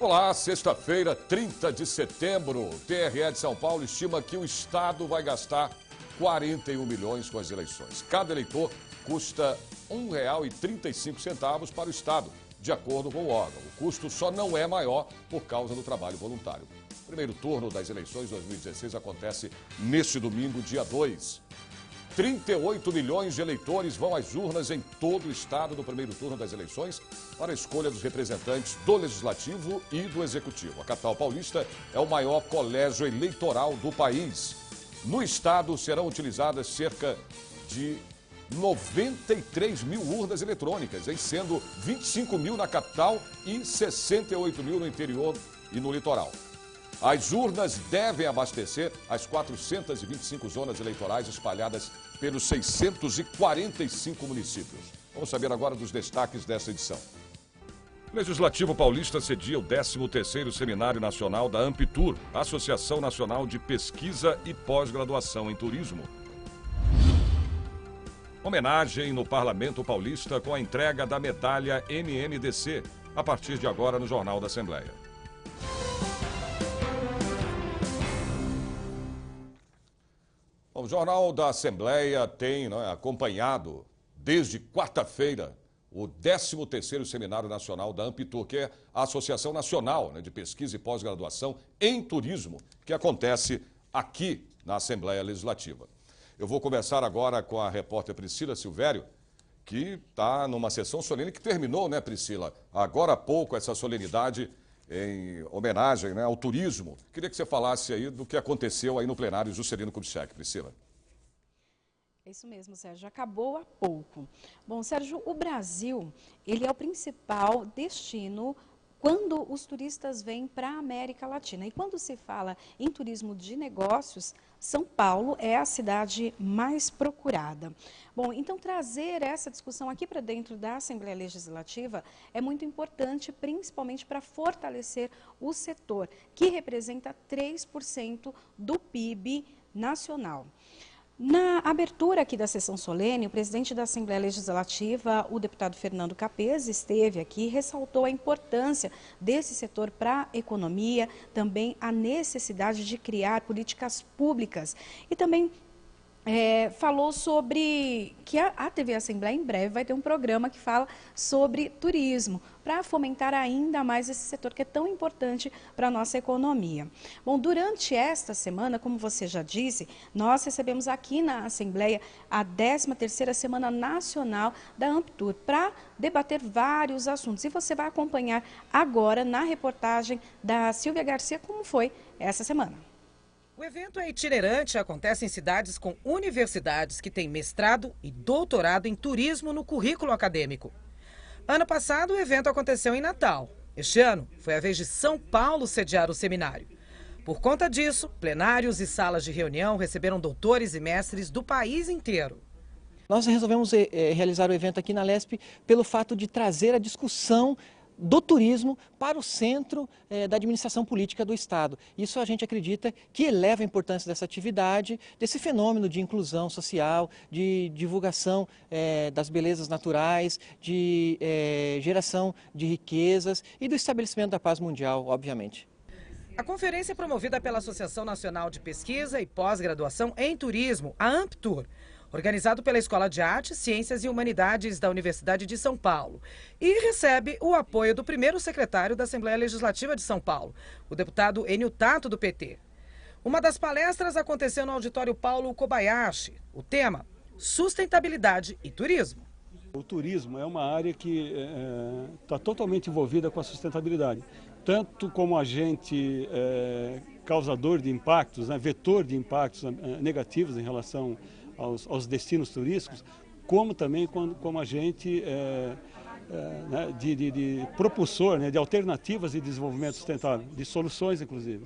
Olá, sexta-feira, 30 de setembro, o TRE de São Paulo estima que o Estado vai gastar 41 milhões com as eleições. Cada eleitor custa R$ 1,35 para o Estado, de acordo com o órgão. O custo só não é maior por causa do trabalho voluntário. O primeiro turno das eleições 2016 acontece neste domingo, dia 2. 38 milhões de eleitores vão às urnas em todo o estado no primeiro turno das eleições para a escolha dos representantes do Legislativo e do Executivo. A capital paulista é o maior colégio eleitoral do país. No estado serão utilizadas cerca de 93 mil urnas eletrônicas, sendo 25 mil na capital e 68 mil no interior e no litoral. As urnas devem abastecer as 425 zonas eleitorais espalhadas pelos 645 municípios. Vamos saber agora dos destaques dessa edição. O Legislativo Paulista cedia o 13º Seminário Nacional da Amptur, Associação Nacional de Pesquisa e Pós-Graduação em Turismo. Homenagem no Parlamento Paulista com a entrega da medalha MMDC, a partir de agora no Jornal da Assembleia. O Jornal da Assembleia tem acompanhado desde quarta-feira o 13º Seminário Nacional da Amptur, que é a Associação Nacional de Pesquisa e Pós-Graduação em Turismo, que acontece aqui na Assembleia Legislativa. Eu vou conversar agora com a repórter Priscila Silvério, que está numa sessão solene que terminou, né, Priscila? Agora há pouco, essa solenidade em homenagem ao turismo. Queria que você falasse aí do que aconteceu aí no plenário Juscelino Kubitschek, Priscila. É isso mesmo, Sérgio. Acabou há pouco. Bom, Sérgio, o Brasil, ele é o principal destino quando os turistas vêm para a América Latina. E quando se fala em turismo de negócios, São Paulo é a cidade mais procurada. Bom, então trazer essa discussão aqui para dentro da Assembleia Legislativa é muito importante, principalmente para fortalecer o setor, que representa 3% do PIB nacional. Na abertura aqui da sessão solene, o presidente da Assembleia Legislativa, o deputado Fernando Capês, esteve aqui e ressaltou a importância desse setor para a economia, também a necessidade de criar políticas públicas e também falou sobre que a TV Assembleia em breve vai ter um programa que fala sobre turismo, para fomentar ainda mais esse setor que é tão importante para a nossa economia. Bom, durante esta semana, como você já disse, nós recebemos aqui na Assembleia a 13ª Semana Nacional da Amptur, para debater vários assuntos. E você vai acompanhar agora na reportagem da Silvia Garcia como foi essa semana. O evento é itinerante e acontece em cidades com universidades que têm mestrado e doutorado em turismo no currículo acadêmico. Ano passado, o evento aconteceu em Natal. Este ano, foi a vez de São Paulo sediar o seminário. Por conta disso, plenários e salas de reunião receberam doutores e mestres do país inteiro. Nós resolvemos realizar o evento aqui na LESP pelo fato de trazer a discussão do turismo para o centro da administração política do Estado. Isso a gente acredita que eleva a importância dessa atividade, desse fenômeno de inclusão social, de divulgação das belezas naturais, de geração de riquezas e do estabelecimento da paz mundial, obviamente. A conferência é promovida pela Associação Nacional de Pesquisa e Pós-Graduação em Turismo, a Amptur, organizado pela Escola de Artes, Ciências e Humanidades da Universidade de São Paulo, e recebe o apoio do primeiro secretário da Assembleia Legislativa de São Paulo, o deputado Enio Tato, do PT. Uma das palestras aconteceu no auditório Paulo Kobayashi. O tema, sustentabilidade e turismo. O turismo é uma área que está totalmente envolvida com a sustentabilidade, tanto como agente causador de impactos, vetor de impactos negativos em relação aos destinos turísticos, como também como agente de propulsor, de alternativas de desenvolvimento sustentável, de soluções inclusive.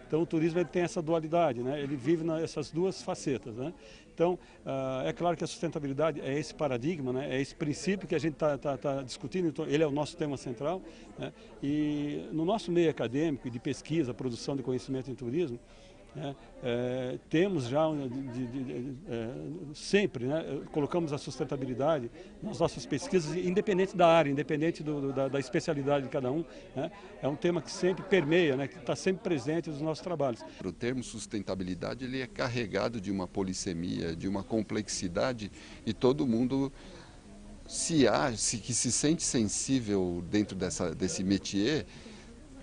Então o turismo ele tem essa dualidade, ele vive nessas duas facetas. Então é claro que a sustentabilidade é esse paradigma, é esse princípio que a gente está discutindo, então, ele é o nosso tema central. E no nosso meio acadêmico e de pesquisa, produção de conhecimento em turismo, Temos já, sempre, colocamos a sustentabilidade nas nossas pesquisas, independente da área, independente da especialidade de cada um. É um tema que sempre permeia, que está sempre presente nos nossos trabalhos. O termo sustentabilidade ele é carregado de uma polissemia, de uma complexidade, e todo mundo que se sente sensível dentro desse métier,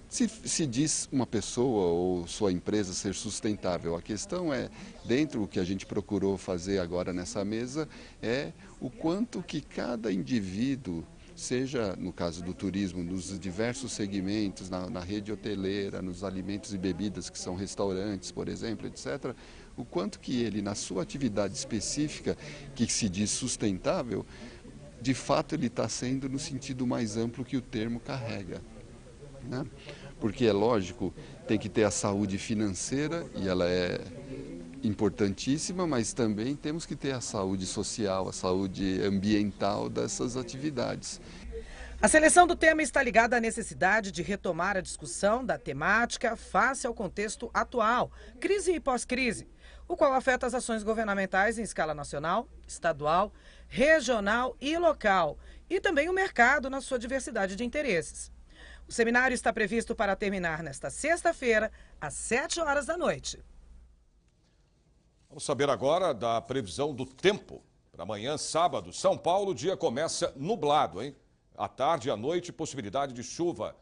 se diz uma pessoa ou sua empresa ser sustentável. A questão é, dentro do que a gente procurou fazer agora nessa mesa, é o quanto que cada indivíduo, seja no caso do turismo, nos diversos segmentos, na rede hoteleira, nos alimentos e bebidas que são restaurantes, por exemplo, etc., o quanto que ele, na sua atividade específica, que se diz sustentável, de fato ele está sendo no sentido mais amplo que o termo carrega. Porque é lógico, tem que ter a saúde financeira, e ela é importantíssima, mas também temos que ter a saúde social, a saúde ambiental dessas atividades. A seleção do tema está ligada à necessidade de retomar a discussão da temática face ao contexto atual, crise e pós-crise, o qual afeta as ações governamentais em escala nacional, estadual, regional e local, e também o mercado na sua diversidade de interesses. O seminário está previsto para terminar nesta sexta-feira, às 7 horas da noite. Vamos saber agora da previsão do tempo. Para amanhã, sábado, São Paulo, o dia começa nublado, hein? À tarde e à noite, possibilidade de chuva.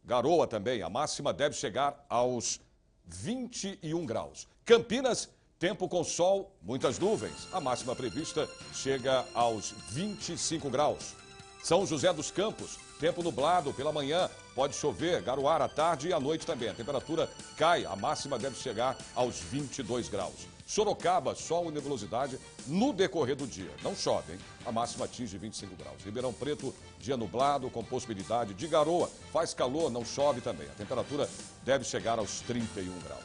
Garoa também, a máxima deve chegar aos 21 graus. Campinas, tempo com sol, muitas nuvens. A máxima prevista chega aos 25 graus. São José dos Campos, tempo nublado pela manhã, pode chover, garoar à tarde e à noite também. A temperatura cai, a máxima deve chegar aos 22 graus. Sorocaba, sol e nebulosidade no decorrer do dia. Não chove, hein? A máxima atinge 25 graus. Ribeirão Preto, dia nublado com possibilidade de garoa. Faz calor, não chove também. A temperatura deve chegar aos 31 graus.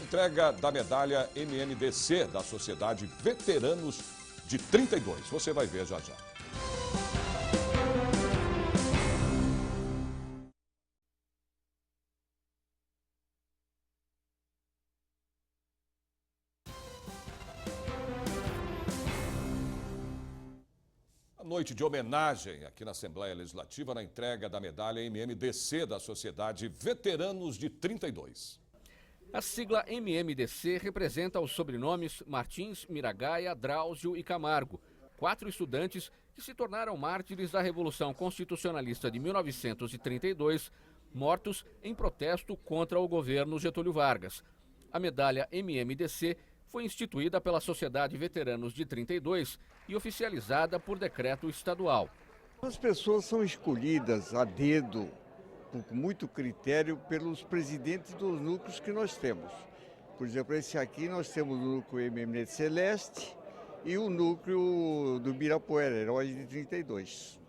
Entrega da medalha MMDC da Sociedade Veteranos de 32. Você vai ver já já. Noite de homenagem aqui na Assembleia Legislativa na entrega da medalha MMDC da Sociedade Veteranos de 32. A sigla MMDC representa os sobrenomes Martins, Miragaia, Drauzio e Camargo, 4 estudantes que se tornaram mártires da Revolução Constitucionalista de 1932, mortos em protesto contra o governo Getúlio Vargas. A medalha MMDC foi instituída pela Sociedade Veteranos de 32 e oficializada por decreto estadual. As pessoas são escolhidas a dedo, com muito critério, pelos presidentes dos núcleos que nós temos. Por exemplo, esse aqui nós temos o núcleo MMDC Celeste e o núcleo do Ibirapuera, Heróis de 32.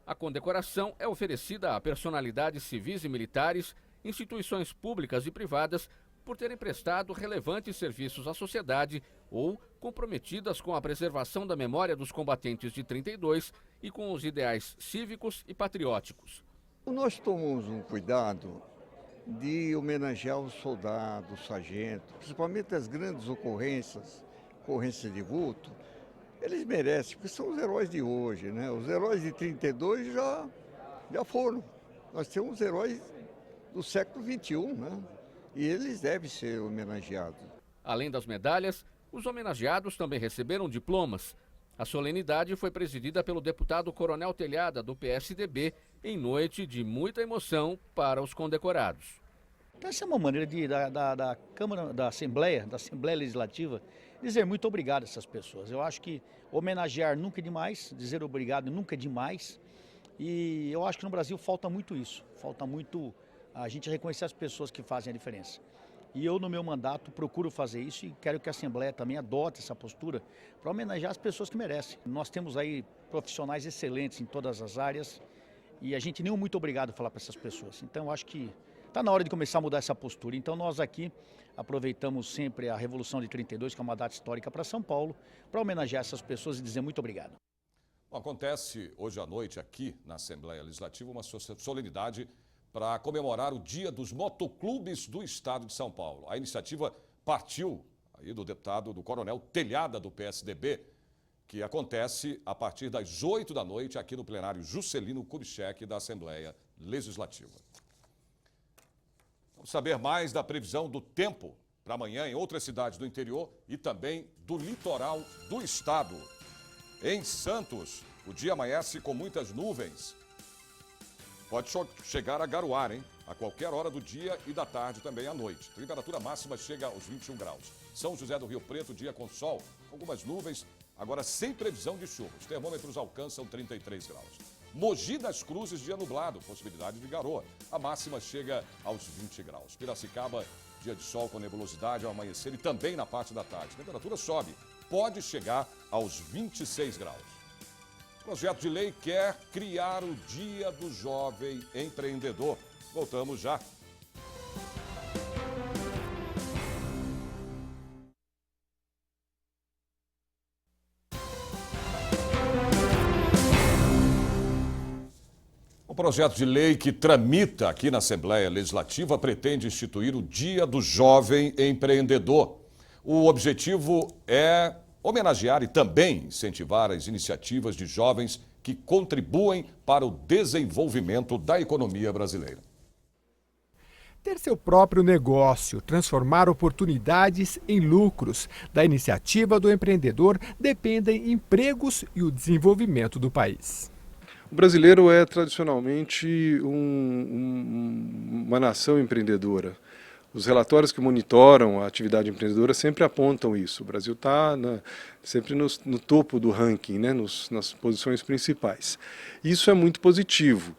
A condecoração é oferecida a personalidades civis e militares, instituições públicas e privadas, por terem prestado relevantes serviços à sociedade ou comprometidas com a preservação da memória dos combatentes de 32 e com os ideais cívicos e patrióticos. Nós tomamos um cuidado de homenagear os soldados, os sargentos, principalmente as grandes ocorrências de vulto. Eles merecem, porque são os heróis de hoje, né? Os heróis de 32 já foram. Nós temos heróis do século XXI, né? E eles devem ser homenageados. Além das medalhas, os homenageados também receberam diplomas. A solenidade foi presidida pelo deputado Coronel Telhada, do PSDB, em noite de muita emoção para os condecorados. Essa é uma maneira da Câmara, da Assembleia Legislativa, dizer muito obrigado a essas pessoas. Eu acho que homenagear nunca é demais, dizer obrigado nunca é demais. E eu acho que no Brasil falta muito isso, falta muito a gente reconhecer as pessoas que fazem a diferença. E eu, no meu mandato, procuro fazer isso e quero que a Assembleia também adote essa postura para homenagear as pessoas que merecem. Nós temos aí profissionais excelentes em todas as áreas e a gente nem um muito obrigado falar para essas pessoas. Então, eu acho que está na hora de começar a mudar essa postura. Então, nós aqui aproveitamos sempre a Revolução de 32, que é uma data histórica para São Paulo, para homenagear essas pessoas e dizer muito obrigado. Acontece hoje à noite aqui na Assembleia Legislativa uma solenidade para comemorar o Dia dos Motoclubes do Estado de São Paulo. A iniciativa partiu aí do deputado, do coronel Telhada, do PSDB, que acontece a partir das 8 da noite aqui no plenário Juscelino Kubitschek da Assembleia Legislativa. Vamos saber mais da previsão do tempo para amanhã em outras cidades do interior e também do litoral do estado. Em Santos, o dia amanhece com muitas nuvens. Pode chegar a garoar, hein? A qualquer hora do dia e da tarde também à noite. Temperatura máxima chega aos 21 graus. São José do Rio Preto, dia com sol, algumas nuvens, agora sem previsão de chuva. Os termômetros alcançam 33 graus. Mogi das Cruzes, dia nublado, possibilidade de garoa. A máxima chega aos 20 graus. Piracicaba, dia de sol com nebulosidade ao amanhecer e também na parte da tarde. A temperatura sobe, pode chegar aos 26 graus. O projeto de lei quer criar o Dia do Jovem Empreendedor. Voltamos já. O projeto de lei que tramita aqui na Assembleia Legislativa pretende instituir o Dia do Jovem Empreendedor. O objetivo é homenagear e também incentivar as iniciativas de jovens que contribuem para o desenvolvimento da economia brasileira. Ter seu próprio negócio, transformar oportunidades em lucros. Da iniciativa do empreendedor dependem empregos e o desenvolvimento do país. O brasileiro é tradicionalmente uma nação empreendedora. Os relatórios que monitoram a atividade empreendedora sempre apontam isso. O Brasil está sempre no topo do ranking, né, nas posições principais. Isso é muito positivo.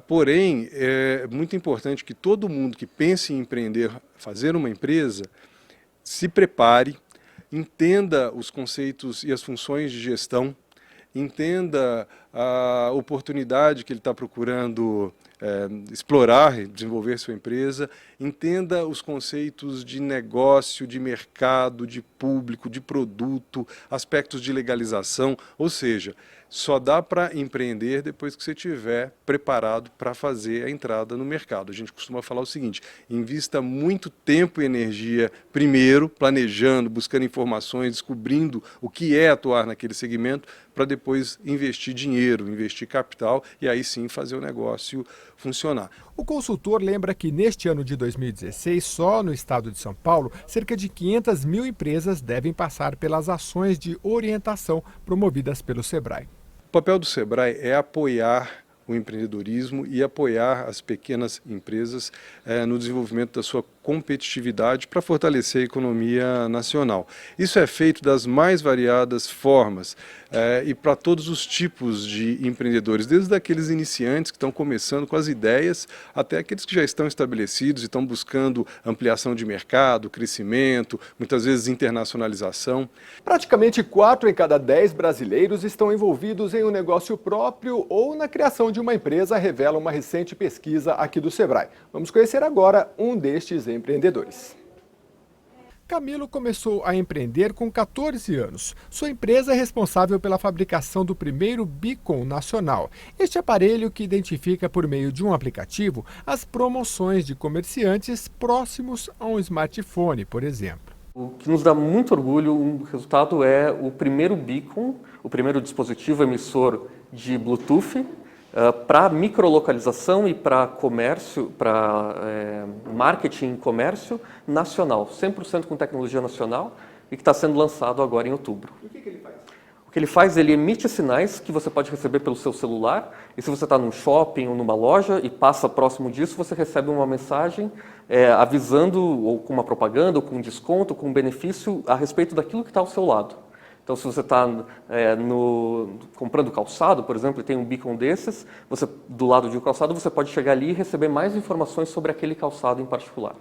Porém, é muito importante que todo mundo que pense em empreender, fazer uma empresa, se prepare, entenda os conceitos e as funções de gestão, entenda a oportunidade que ele está procurando explorar e desenvolver sua empresa, entenda os conceitos de negócio, de mercado, de público, de produto, aspectos de legalização, ou seja, só dá para empreender depois que você estiver preparado para fazer a entrada no mercado. A gente costuma falar o seguinte: invista muito tempo e energia primeiro, planejando, buscando informações, descobrindo o que é atuar naquele segmento, para depois investir dinheiro, investir capital e aí sim fazer o negócio funcionar. O consultor lembra que neste ano de 2016, só no estado de São Paulo, cerca de 500 mil empresas devem passar pelas ações de orientação promovidas pelo Sebrae. O papel do Sebrae é apoiar o empreendedorismo e apoiar as pequenas empresas no desenvolvimento da sua competitividade para fortalecer a economia nacional. Isso é feito das mais variadas formas e para todos os tipos de empreendedores, desde aqueles iniciantes que estão começando com as ideias, até aqueles que já estão estabelecidos e estão buscando ampliação de mercado, crescimento, muitas vezes internacionalização. Praticamente 4 em cada 10 brasileiros estão envolvidos em um negócio próprio ou na criação de uma empresa, revela uma recente pesquisa aqui do Sebrae. Vamos conhecer agora um destes empreendedores. Camilo começou a empreender com 14 anos. Sua empresa é responsável pela fabricação do primeiro beacon nacional. Este aparelho que identifica por meio de um aplicativo as promoções de comerciantes próximos a um smartphone, por exemplo. O que nos dá muito orgulho, o resultado é o primeiro beacon, o primeiro dispositivo emissor de Bluetooth, para microlocalização e para comércio, para marketing e comércio nacional, 100% com tecnologia nacional e que está sendo lançado agora em outubro. E o que ele faz? O que ele faz, ele emite sinais que você pode receber pelo seu celular e se você está num shopping ou numa loja e passa próximo disso, você recebe uma mensagem avisando ou com uma propaganda, ou com um desconto, com um benefício a respeito daquilo que está ao seu lado. Então, se você está comprando calçado, por exemplo, e tem um beacon desses, do lado de um calçado, você pode chegar ali e receber mais informações sobre aquele calçado em particular.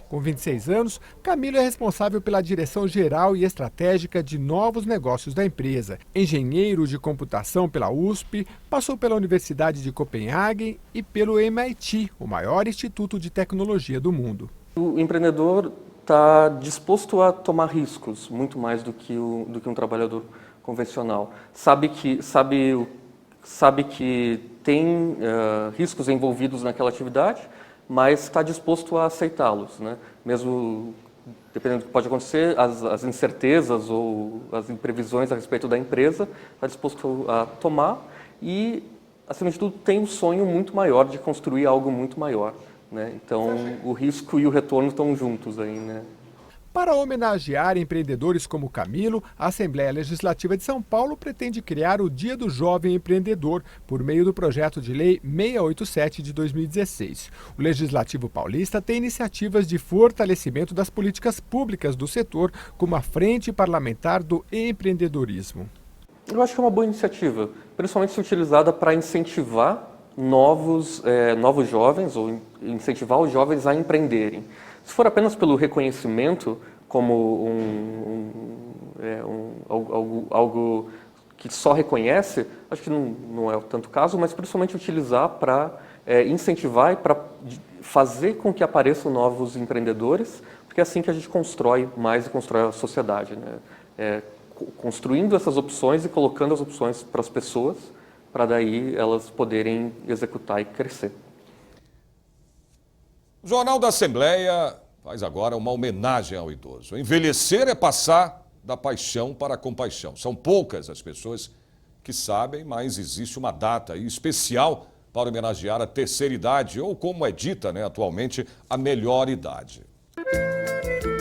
Com 26 anos, Camilo é responsável pela direção geral e estratégica de novos negócios da empresa. Engenheiro de computação pela USP, passou pela Universidade de Copenhague e pelo MIT, o maior instituto de tecnologia do mundo. O empreendedor está disposto a tomar riscos, muito mais do que um trabalhador convencional. Sabe que tem riscos envolvidos naquela atividade, mas está disposto a aceitá-los, né? Mesmo dependendo do que pode acontecer, as incertezas ou as imprevisões a respeito da empresa, está disposto a tomar e, acima de tudo, tem um sonho muito maior de construir algo muito maior, né? Então, o risco e o retorno estão juntos aí, né? Para homenagear empreendedores como Camilo, a Assembleia Legislativa de São Paulo pretende criar o Dia do Jovem Empreendedor por meio do projeto de lei 687 de 2016. O Legislativo paulista tem iniciativas de fortalecimento das políticas públicas do setor, como a Frente Parlamentar do Empreendedorismo. Eu acho que é uma boa iniciativa, principalmente se utilizada para incentivar novos jovens ou incentivar os jovens a empreenderem. Se for apenas pelo reconhecimento como algo que só reconhece, acho que não é tanto caso, mas principalmente utilizar para incentivar e para fazer com que apareçam novos empreendedores, porque é assim que a gente constrói mais e constrói a sociedade, né? Construindo essas opções e colocando as opções para as pessoas, para daí elas poderem executar e crescer. O Jornal da Assembleia faz agora uma homenagem ao idoso. Envelhecer é passar da paixão para a compaixão. São poucas as pessoas que sabem, mas existe uma data especial para homenagear a terceira idade, ou como é dita, né, atualmente, a melhor idade.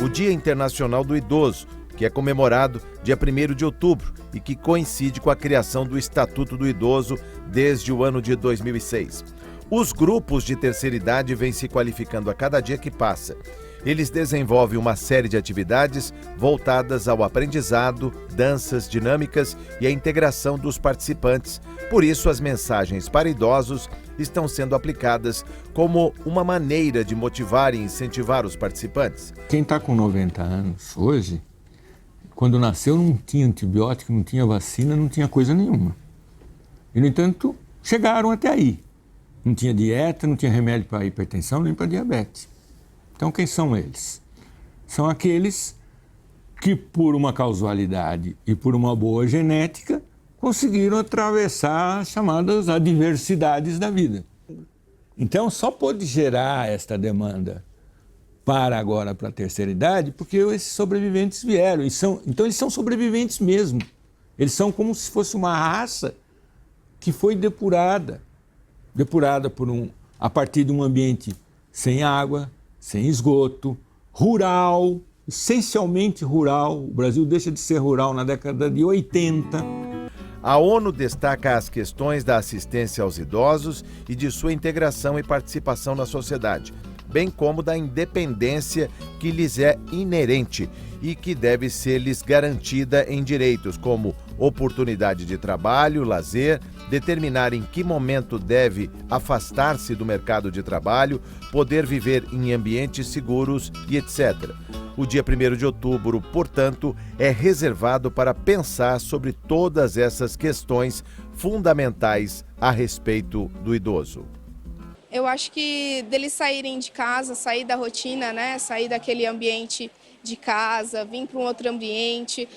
O Dia Internacional do Idoso, que é comemorado dia 1º de outubro e que coincide com a criação do Estatuto do Idoso desde o ano de 2006. Os grupos de terceira idade vêm se qualificando a cada dia que passa. Eles desenvolvem uma série de atividades voltadas ao aprendizado, danças dinâmicas e à integração dos participantes. Por isso, as mensagens para idosos estão sendo aplicadas como uma maneira de motivar e incentivar os participantes. Quem está com 90 anos hoje, quando nasceu não tinha antibiótico, não tinha vacina, não tinha coisa nenhuma. E, no entanto, chegaram até aí. Não tinha dieta, não tinha remédio para hipertensão, nem para diabetes. Então, quem são eles? São aqueles que, por uma causalidade e por uma boa genética, conseguiram atravessar as chamadas adversidades da vida. Então, só pôde gerar esta demanda para a terceira idade, porque esses sobreviventes vieram. Então, eles são sobreviventes mesmo. Eles são como se fosse uma raça que foi depurada a partir de um ambiente sem água, sem esgoto, rural, essencialmente rural. O Brasil deixa de ser rural na década de 80. A ONU destaca as questões da assistência aos idosos e de sua integração e participação na sociedade, bem como da independência que lhes é inerente e que deve ser-lhes garantida em direitos como oportunidade de trabalho, lazer, determinar em que momento deve afastar-se do mercado de trabalho, poder viver em ambientes seguros e etc. O dia 1º de outubro, portanto, é reservado para pensar sobre todas essas questões fundamentais a respeito do idoso. Eu acho que deles saírem de casa, sair da rotina, né? Sair daquele ambiente de casa, vir para um outro ambiente,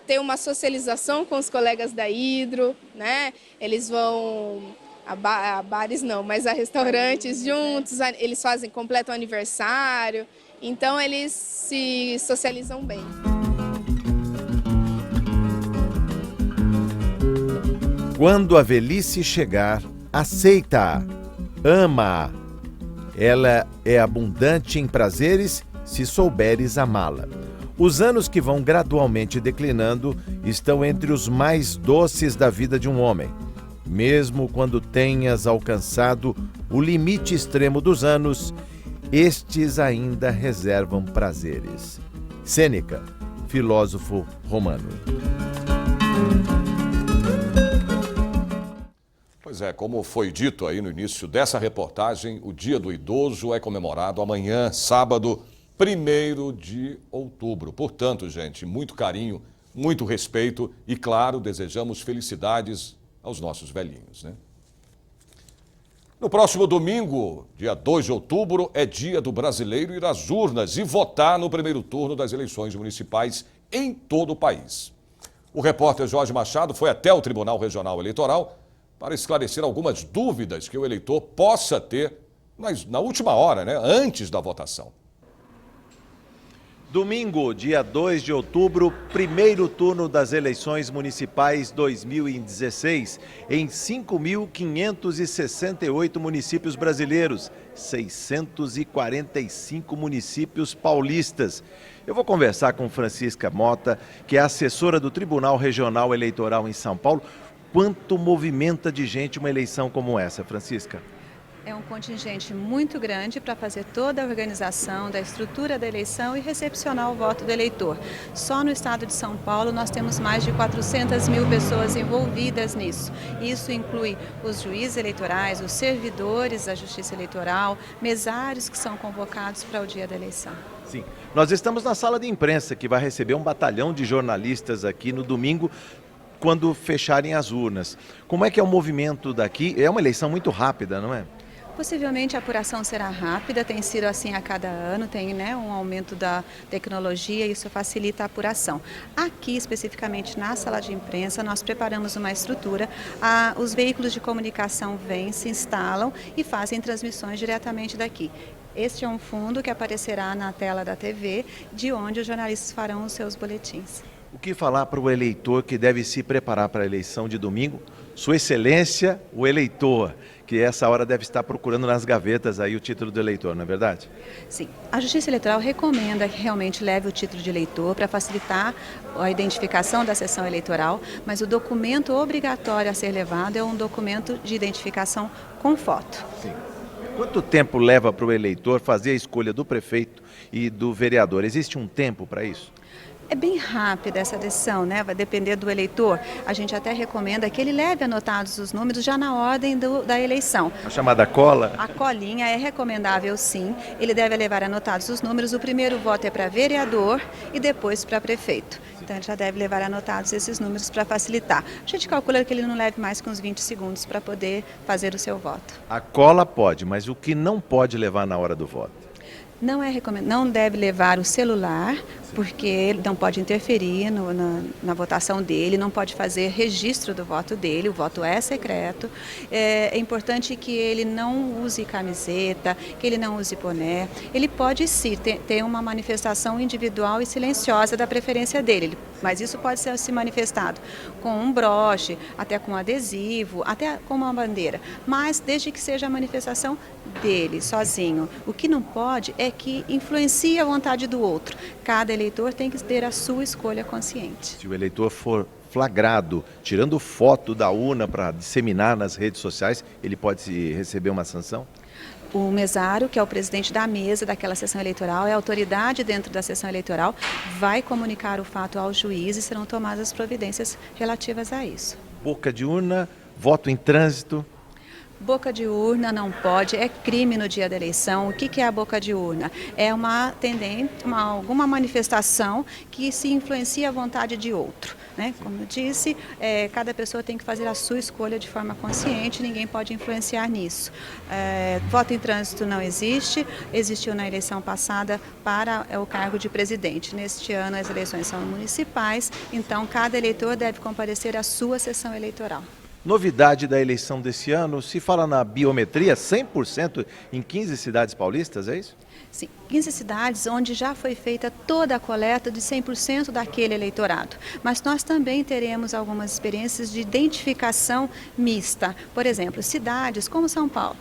ter uma socialização com os colegas da Hidro, né? Eles vão a bares não, mas a restaurantes juntos, eles completam aniversário, então eles se socializam bem. Quando a velhice chegar, aceita-a, ama-a. Ela é abundante em prazeres se souberes amá-la. Os anos que vão gradualmente declinando estão entre os mais doces da vida de um homem. Mesmo quando tenhas alcançado o limite extremo dos anos, estes ainda reservam prazeres. Sêneca, filósofo romano. Pois é, como foi dito aí no início dessa reportagem, o Dia do Idoso é comemorado amanhã, sábado, 1º de outubro. Portanto, gente, muito carinho, muito respeito e, claro, desejamos felicidades aos nossos velhinhos, né? No próximo domingo, dia 2 de outubro, é dia do brasileiro ir às urnas e votar no primeiro turno das eleições municipais em todo o país. O repórter Jorge Machado foi até o Tribunal Regional Eleitoral para esclarecer algumas dúvidas que o eleitor possa ter na última hora, né, antes da votação. Domingo, dia 2 de outubro, primeiro turno das eleições municipais 2016, em 5.568 municípios brasileiros, 645 municípios paulistas. Eu vou conversar com Francisca Mota, que é assessora do Tribunal Regional Eleitoral em São Paulo. Quanto movimenta de gente uma eleição como essa, Francisca? É um contingente muito grande para fazer toda a organização da estrutura da eleição e recepcionar o voto do eleitor. Só no estado de São Paulo nós temos mais de 400 mil pessoas envolvidas nisso. Isso inclui os juízes eleitorais, os servidores da Justiça Eleitoral, mesários que são convocados para o dia da eleição. Sim, nós estamos na sala de imprensa que vai receber um batalhão de jornalistas aqui no domingo, quando fecharem as urnas. Como é que é o movimento daqui? É uma eleição muito rápida, não é? Possivelmente a apuração será rápida, tem sido assim a cada ano, tem um aumento da tecnologia e isso facilita a apuração. Aqui, especificamente na sala de imprensa, nós preparamos uma estrutura, os veículos de comunicação vêm, se instalam e fazem transmissões diretamente daqui. Este é um fundo que aparecerá na tela da TV, de onde os jornalistas farão os seus boletins. O que falar para o eleitor que deve se preparar para a eleição de domingo? Sua Excelência, o eleitor, que essa hora deve estar procurando nas gavetas aí o título do eleitor, não é verdade? Sim, a Justiça Eleitoral recomenda que realmente leve o título de eleitor para facilitar a identificação da sessão eleitoral, mas o documento obrigatório a ser levado é um documento de identificação com foto. Sim. Quanto tempo leva para o eleitor fazer a escolha do prefeito e do vereador? Existe um tempo para isso? É bem rápida essa decisão, né? Vai depender do eleitor. A gente até recomenda que ele leve anotados os números já na ordem da eleição. A chamada cola? A colinha é recomendável, sim. Ele deve levar anotados os números. O primeiro voto é para vereador e depois para prefeito. Então, ele já deve levar anotados esses números para facilitar. A gente calcula que ele não leve mais que uns 20 segundos para poder fazer o seu voto. A cola pode, mas o que não pode levar na hora do voto? Não deve levar o celular, porque ele não pode interferir na votação dele, não pode fazer registro do voto dele, o voto é secreto. É importante que ele não use camiseta, que ele não use boné. Ele pode sim ter uma manifestação individual e silenciosa da preferência dele, mas isso pode ser se manifestado com um broche, até com adesivo, até com uma bandeira, mas desde que seja a manifestação dele, sozinho. O que não pode é que influencie a vontade do outro. Cada eleitor tem que ter a sua escolha consciente. Se o eleitor for flagrado tirando foto da urna para disseminar nas redes sociais, ele pode receber uma sanção? O mesário, que é o presidente da mesa daquela sessão eleitoral, é a autoridade dentro da sessão eleitoral, vai comunicar o fato ao juiz e serão tomadas as providências relativas a isso. Boca de urna, voto em trânsito. Boca de urna não pode, é crime no dia da eleição. O que é a boca de urna? É alguma manifestação que se influencia a vontade de outro, né? Como eu disse, cada pessoa tem que fazer a sua escolha de forma consciente, ninguém pode influenciar nisso. Voto em trânsito não existe, existiu na eleição passada para o cargo de presidente. Neste ano as eleições são municipais, então cada eleitor deve comparecer à sua sessão eleitoral. Novidade da eleição desse ano, se fala na biometria 100% em 15 cidades paulistas, é isso? Sim, 15 cidades onde já foi feita toda a coleta de 100% daquele eleitorado. Mas nós também teremos algumas experiências de identificação mista. Por exemplo, cidades como São Paulo,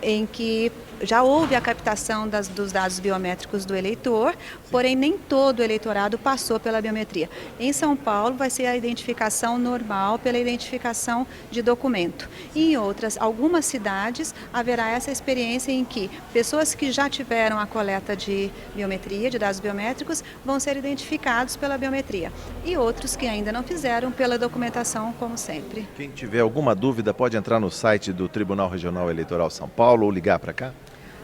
em que já houve a captação dos dados biométricos do eleitor, porém nem todo o eleitorado passou pela biometria. Em São Paulo vai ser a identificação normal pela identificação de documento. E em algumas cidades haverá essa experiência em que pessoas que já tiveram a coleta de biometria, de dados biométricos, vão ser identificados pela biometria. E outros que ainda não fizeram pela documentação, como sempre. Quem tiver alguma dúvida pode entrar no site do Tribunal Regional Eleitoral São Paulo ou ligar para cá?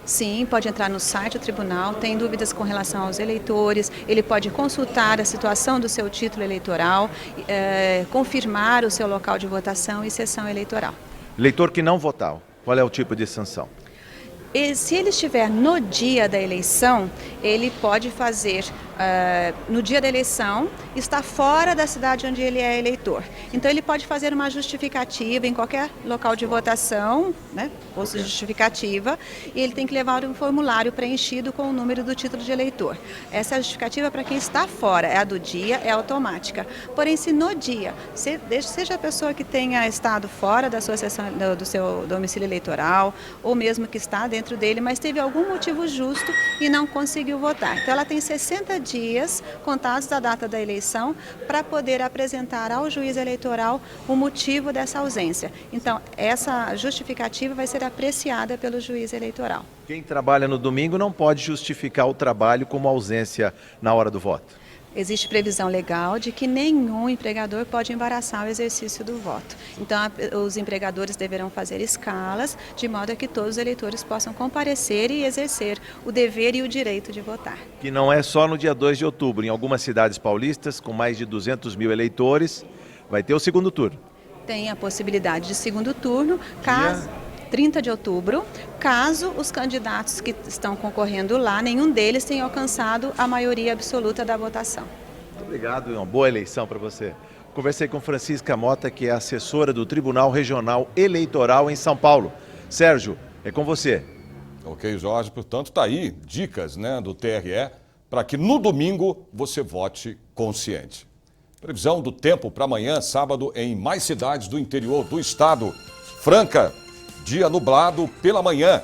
Sim, pode entrar no site do tribunal, tem dúvidas com relação aos eleitores, ele pode consultar a situação do seu título eleitoral, confirmar o seu local de votação e sessão eleitoral. Eleitor que não votar, qual é o tipo de sanção? Se ele estiver no dia da eleição, ele pode fazer no dia da eleição, está fora da cidade onde ele é eleitor. Então ele pode fazer uma justificativa em qualquer local de votação, né, posto justificativa, e ele tem que levar um formulário preenchido com o número do título de eleitor. Essa é a justificativa para quem está fora, é a do dia, é automática. Porém, se no dia, seja a pessoa que tenha estado fora da sua sessão, do seu domicílio eleitoral, ou mesmo que está dentro dele, mas teve algum motivo justo e não conseguiu votar. Então ela tem 60 dias contados da data da eleição para poder apresentar ao juiz eleitoral o motivo dessa ausência. Então, essa justificativa vai ser apreciada pelo juiz eleitoral. Quem trabalha no domingo não pode justificar o trabalho como ausência na hora do voto. Existe previsão legal de que nenhum empregador pode embaraçar o exercício do voto. Então, os empregadores deverão fazer escalas, de modo a que todos os eleitores possam comparecer e exercer o dever e o direito de votar. Que não é só no dia 2 de outubro. Em algumas cidades paulistas, com mais de 200 mil eleitores, vai ter o segundo turno. Tem a possibilidade de segundo turno, caso... 30 de outubro, caso os candidatos que estão concorrendo lá, nenhum deles tenha alcançado a maioria absoluta da votação. Muito obrigado e uma boa eleição para você. Conversei com Francisca Mota, que é assessora do Tribunal Regional Eleitoral em São Paulo. Sérgio, é com você. Ok, Jorge, portanto, está aí dicas, né, do TRE para que no domingo você vote consciente. Previsão do tempo para amanhã, sábado, em mais cidades do interior do estado. Franca, dia nublado pela manhã,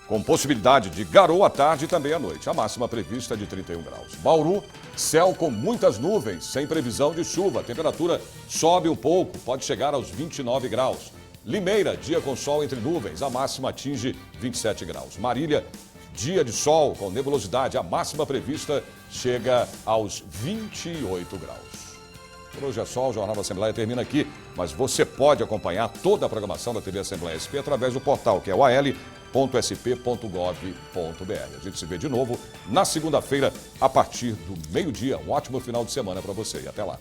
com possibilidade de garoa à tarde e também à noite. A máxima prevista é de 31 graus. Bauru, céu com muitas nuvens, sem previsão de chuva. A temperatura sobe um pouco, pode chegar aos 29 graus. Limeira, dia com sol entre nuvens, a máxima atinge 27 graus. Marília, dia de sol com nebulosidade, a máxima prevista chega aos 28 graus. Por hoje é só, o Jornal da Assembleia termina aqui, mas você pode acompanhar toda a programação da TV Assembleia SP através do portal, que é o al.sp.gov.br. A gente se vê de novo na segunda-feira, a partir do meio-dia. Um ótimo final de semana para você e até lá.